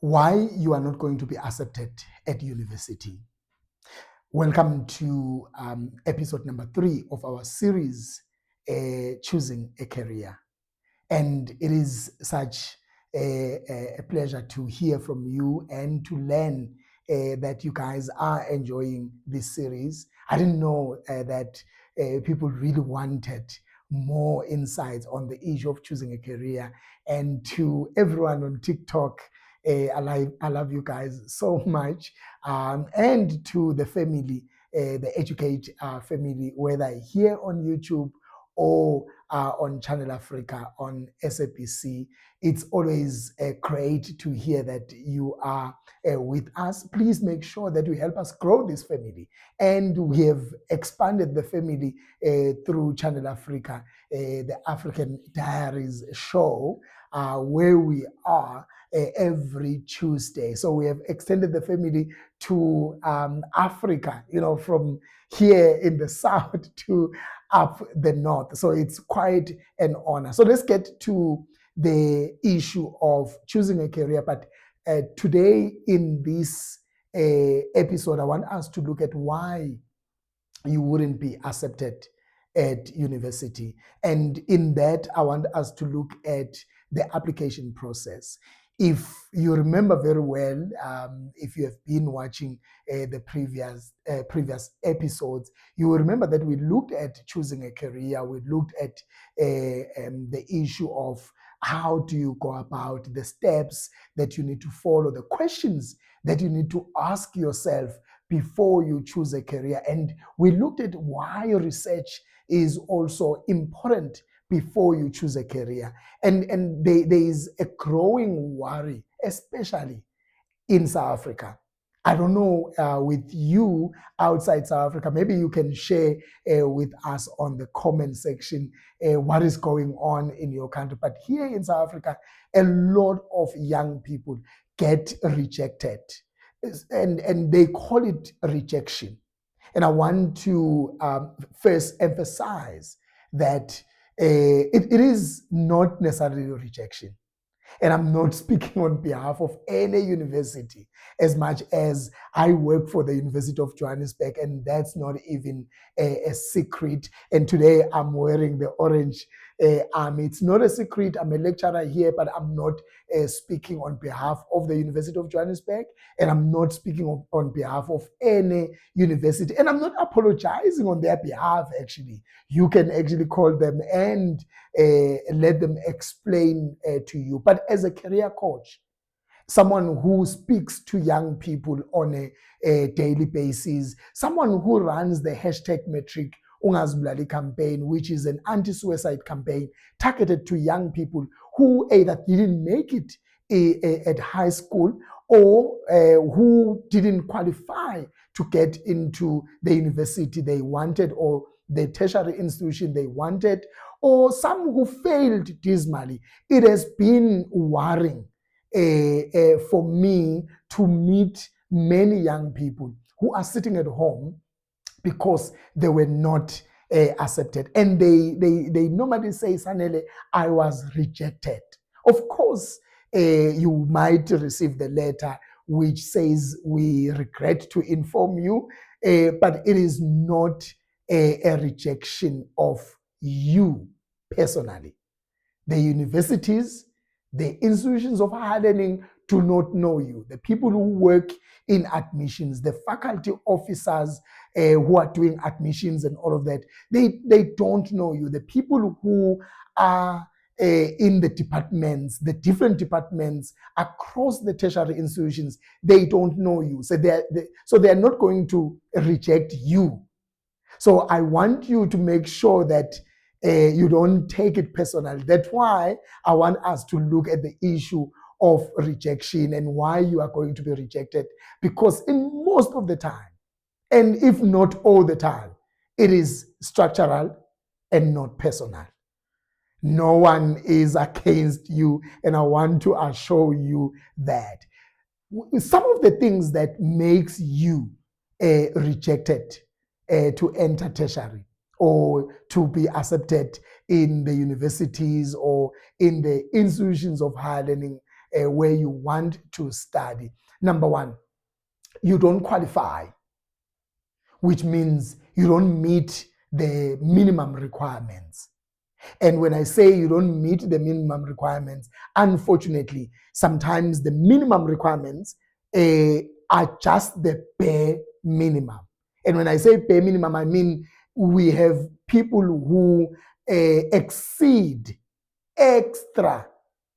why you are not going to be accepted at university. Welcome to episode number 3 of our series, Choosing a Career. And it is such a pleasure to hear from you and to learn that you guys are enjoying this series. I didn't know that people really wanted more insights on the issue of choosing a career. And to everyone on TikTok, I love you guys so much. And to the family, the Educate family, whether here on YouTube or on Channel Africa, on SABC. It's always great to hear that you are with us. Please make sure that you help us grow this family. And we have expanded the family through Channel Africa, the African Diaries show, where we are every Tuesday. So we have extended the family to Africa, from here in the south to up the north. So it's quite an honor. So let's get to the issue of choosing a career. But today in this episode, I want us to look at why you wouldn't be accepted at university. And in that, I want us to look at the application process. If you remember very well, if you have been watching the previous episodes, you will remember that we looked at choosing a career. We looked at the issue of how do you go about the steps that you need to follow, the questions that you need to ask yourself before you choose a career. And we looked at why research is also important before you choose a career. And there is a growing worry, especially in South Africa. I don't know with you outside South Africa, maybe you can share with us on the comment section what is going on in your country. But here in South Africa, a lot of young people get rejected. And they call it rejection. And I want to first emphasize that it is not necessarily rejection. And I'm not speaking on behalf of any university as much as I work for the University of Johannesburg, and that's not even a secret. And today I'm wearing the orange army. It's not a secret. I'm a lecturer here, but I'm not speaking on behalf of the University of Johannesburg, and I'm not speaking on behalf of any university. And I'm not apologizing on their behalf, actually. You can actually call them and let them explain to you. But as a career coach, someone who speaks to young people on a daily basis, someone who runs the #Matric Ungazibulali campaign, which is an anti-suicide campaign targeted to young people who either didn't make it at high school or who didn't qualify to get into the university they wanted or the tertiary institution they wanted, or some who failed dismally. It has been worrying for me to meet many young people who are sitting at home because they were not accepted. And they normally say, Sanele, I was rejected. Of course, you might receive the letter which says, we regret to inform you, but it is not a rejection of you personally. The universities, the institutions of higher learning do not know you. The people who work in admissions, the faculty officers who are doing admissions and all of that, they don't know you. The people who are in the departments, the different departments across the tertiary institutions, they don't know you. So they're not going to reject you. So I want you to make sure that you don't take it personal. That's why I want us to look at the issue of rejection and why you are going to be rejected. Because in most of the time, and if not all the time, it is structural and not personal. No one is against you, and I want to assure you that. Some of the things that makes you rejected to enter tertiary or to be accepted in the universities or in the institutions of higher learning where you want to study. Number one, you don't qualify, which means you don't meet the minimum requirements. And when I say you don't meet the minimum requirements, unfortunately, sometimes the minimum requirements are just the bare minimum. And when I say bare minimum, I mean we have people who exceed extra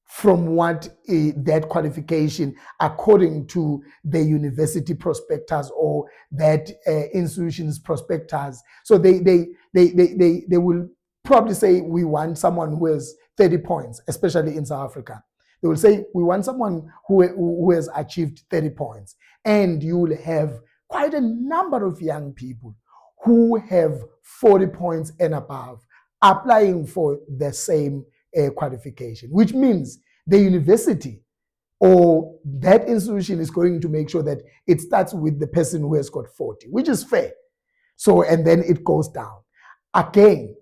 from what that qualification according to the university prospectus or that institution's prospectus. So they will probably say we want someone who has 30 points, especially in South Africa. They will say we want someone who has achieved 30 points. And you will have quite a number of young people who have 40 points and above applying for the same qualification, which means the university or that institution is going to make sure that it starts with the person who has got 40, which is fair. So, and then it goes down. Again,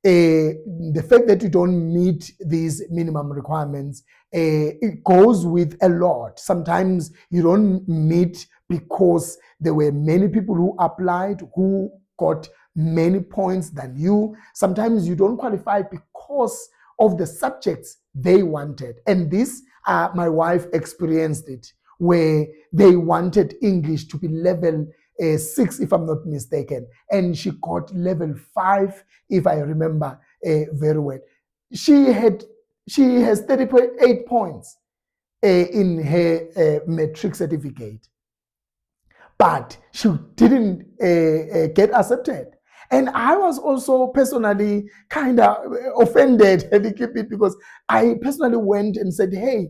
the fact that you don't meet these minimum requirements, it goes with a lot. Sometimes you don't meet because there were many people who applied who got many points than you. Sometimes you don't qualify because of the subjects they wanted. And this, my wife experienced it, where they wanted English to be level 6, if I'm not mistaken, and she got level 5, if I remember very well. She has 38 points in her matric certificate, but she didn't get accepted. And I was also personally kind of offended a little bit because I personally went and said, hey,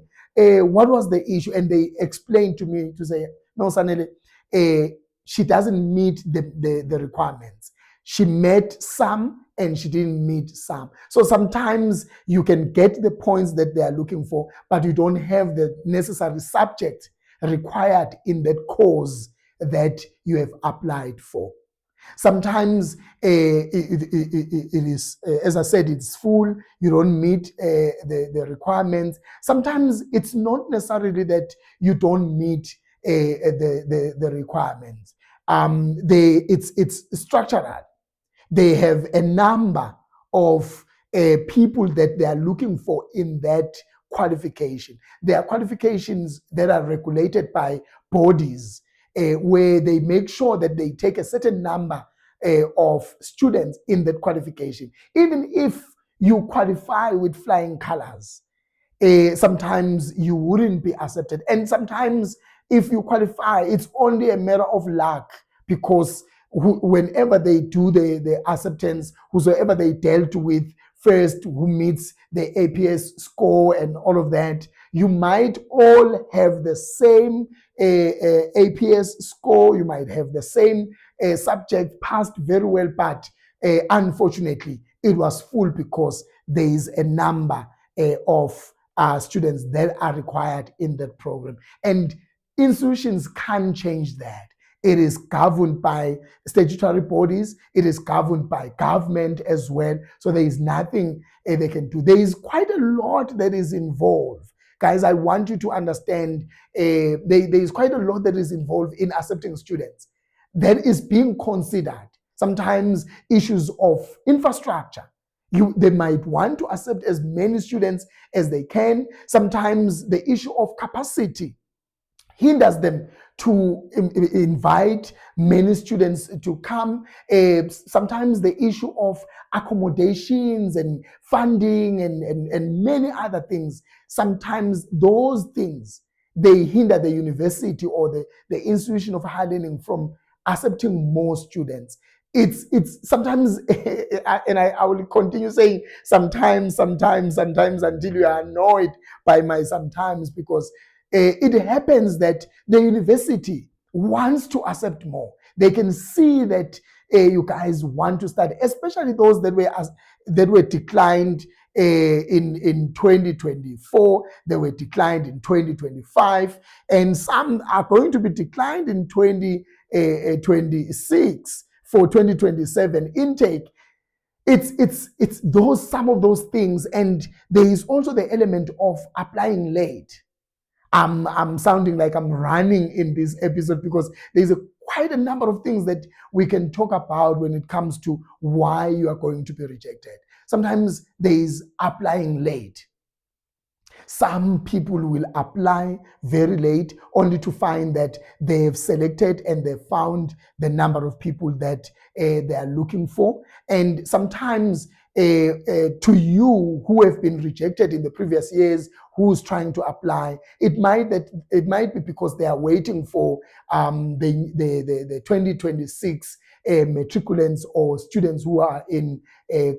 what was the issue? And they explained to me to say, no, Sanele, she doesn't meet the requirements. She met some and she didn't meet some. So sometimes you can get the points that they are looking for, but you don't have the necessary subject required in that course that you have applied for. Sometimes it is, as I said, it's full. You don't meet the requirements. Sometimes it's not necessarily that you don't meet the requirements. It's structural. They have a number of people that they are looking for in that qualification. There are qualifications that are regulated by bodies where they make sure that they take a certain number of students in that qualification. Even if you qualify with flying colors, sometimes you wouldn't be accepted. And sometimes if you qualify, it's only a matter of luck because whenever they do the acceptance, whosoever they dealt with first, who meets the APS score and all of that, you might all have the same APS score, you might have the same subject passed very well, but unfortunately, it was full because there is a number of students that are required in that program. And institutions can't change that. It is governed by statutory bodies. It is governed by government as well. So there is nothing they can do. There is quite a lot that is involved. Guys, I want you to understand there is quite a lot that is involved in accepting students that is being considered. Sometimes issues of infrastructure. They might want to accept as many students as they can. Sometimes the issue of capacity hinders them to invite many students to come. Sometimes the issue of accommodations and funding and many other things, sometimes those things, they hinder the university or the institution of higher learning from accepting more students. It's sometimes, and I will continue saying sometimes until you are annoyed by my sometimes, because it happens that the university wants to accept more. They can see that you guys want to study, especially those that were declined in 2024. They were declined in 2025, and some are going to be declined in 2026 for 2027 intake. It's some of those things, and there is also the element of applying late. I'm sounding like I'm running in this episode because there's quite a number of things that we can talk about when it comes to why you are going to be rejected. Sometimes there is applying late. Some people will apply very late only to find that they've selected and they've found the number of people that they are looking for. And sometimes to you who have been rejected in the previous years, who's trying to apply, it might be because they are waiting for the 2026 matriculants or students who are in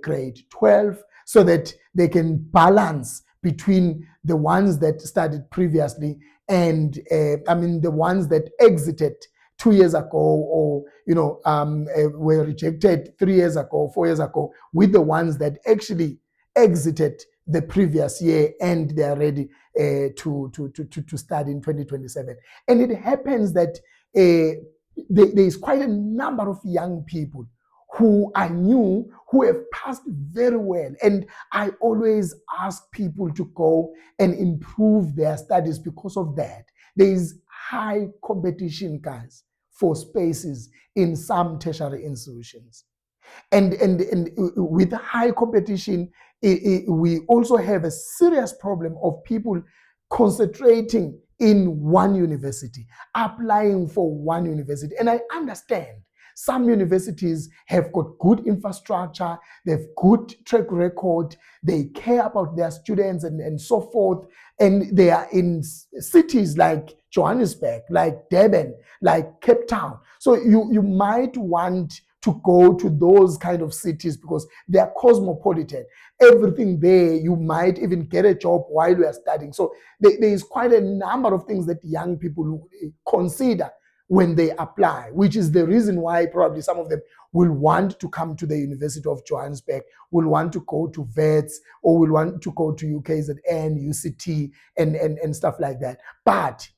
grade 12, so that they can balance between the ones that studied previously and the ones that exited 2 years ago, or were rejected 3 years ago, 4 years ago, with the ones that actually exited the previous year and they are ready to start in 2027. And it happens that there is quite a number of young people who I knew who have passed very well. And I always ask people to go and improve their studies because of that. There is high competition, guys, for spaces in some tertiary institutions. And with high competition, we also have a serious problem of people concentrating in one university, applying for one university. And I understand some universities have got good infrastructure, they've good track record, they care about their students and so forth. And they are in cities like Johannesburg, like Durban, like Cape Town. So you might want to go to those kind of cities because they are cosmopolitan. Everything there, you might even get a job while you are studying. So there is quite a number of things that young people consider when they apply, which is the reason why probably some of them will want to come to the University of Johannesburg, will want to go to Wits, or will want to go to UKZN, UCT, and stuff like that. But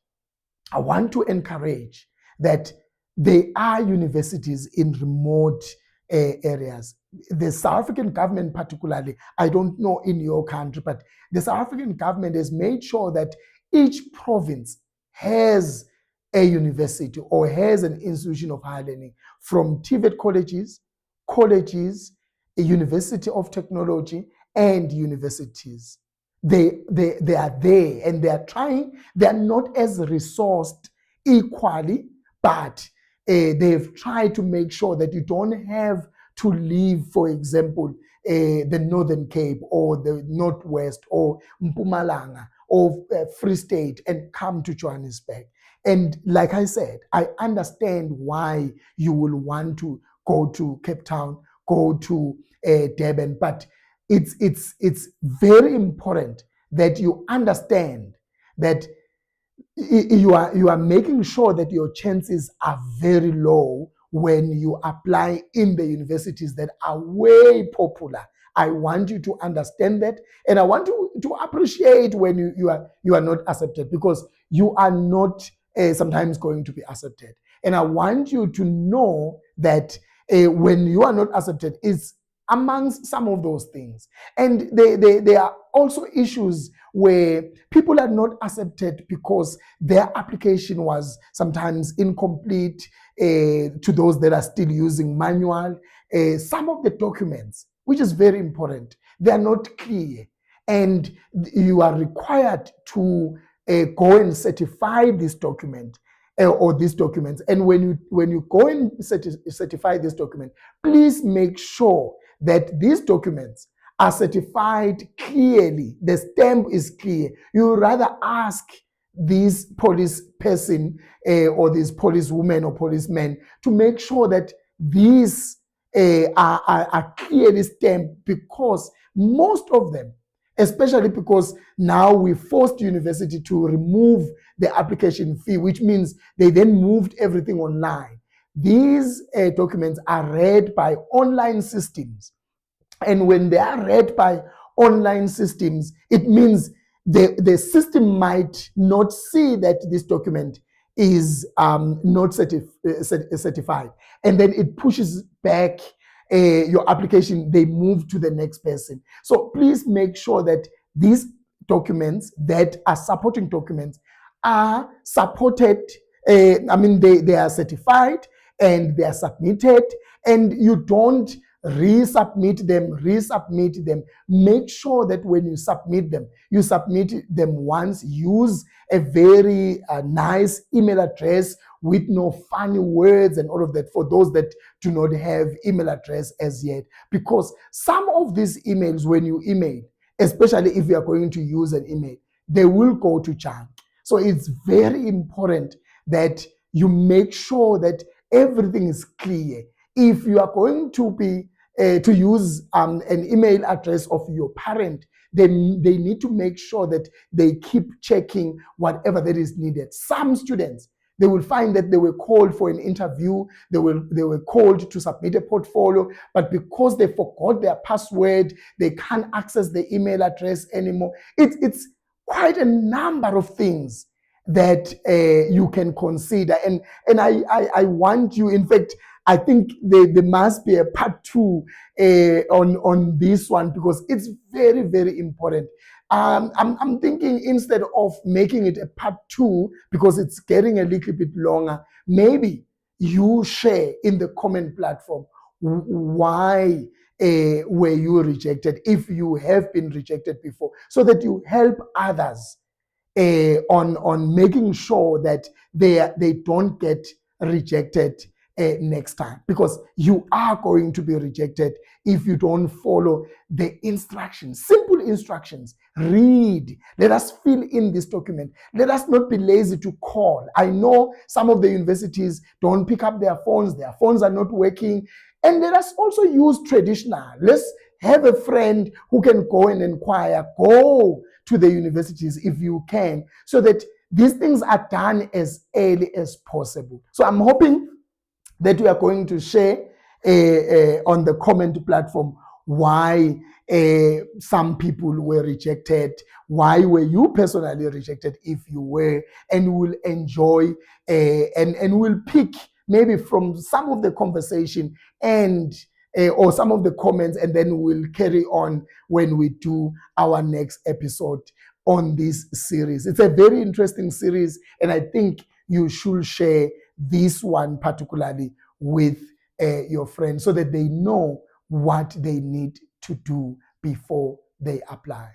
I want to encourage that there are universities in remote areas. The South African government particularly, I don't know in your country, but the South African government has made sure that each province has a university or has an institution of higher learning, from TVET colleges, a university of technology, and universities. They are there and they are trying. They are not as resourced equally, but they've tried to make sure that you don't have to leave, for example, the Northern Cape or the Northwest or Mpumalanga or Free State and come to Johannesburg. And like I said, I understand why you will want to go to Cape Town, go to Durban, but it's very important that you understand that you are making sure that your chances are very low when you apply in the universities that are way popular. I want you to understand that, and I want you to appreciate when you are not accepted, because you are not sometimes going to be accepted. And I want you to know that when you are not accepted, it's amongst some of those things. And there are also issues where people are not accepted because their application was sometimes incomplete, to those that are still using manual. Some of the documents, which is very important, they are not clear. And you are required to go and certify this document or these documents. And when you go and certify this document, please make sure that these documents are certified clearly. The stamp is clear. You rather ask this police person or this policewoman or policeman to make sure that these are clearly stamped, because most of them, especially because now we forced university to remove the application fee, which means they then moved everything online. These documents are read by online systems. And when they are read by online systems, it means the system might not see that this document is not certified. And then it pushes back your application. They move to the next person. So please make sure that these documents that are supporting documents are supported. They are certified and they are submitted, and you don't resubmit them. Make sure that when you submit them once. Use a very nice email address with no funny words and all of that for those that do not have email address as yet. Because some of these emails, when you email, especially if you are going to use an email, they will go to junk. So it's very important that you make sure that everything is clear. If you are going to be to use an email address of your parent, they need to make sure that they keep checking whatever that is needed. Some students, they will find that they were called for an interview, they were called to submit a portfolio, but because they forgot their password, they can't access the email address anymore. It's quite a number of things that you can consider. And I want you, in fact, I think there must be a part 2 on this one, because it's very, very important. I'm thinking, instead of making it a part 2, because it's getting a little bit longer, maybe you share in the comment platform why were you rejected, if you have been rejected before, so that you help others on making sure that they don't get rejected next time, because you are going to be rejected if you don't follow the instructions, simple instructions. Read. Let us fill in this document. Let us not be lazy to call. I know some of the universities don't pick up their phones are not working, and let us also use traditional. Let's have a friend who can go and inquire. Go to the universities if you can, so that these things are done as early as possible. So I'm hoping that we are going to share on the comment platform why some people were rejected, why were you personally rejected if you were, and we'll enjoy and we'll pick maybe from some of the conversation and or some of the comments, and then we'll carry on when we do our next episode on this series. It's a very interesting series, and I think you should share this one particularly with your friends, so that they know what they need to do before they apply.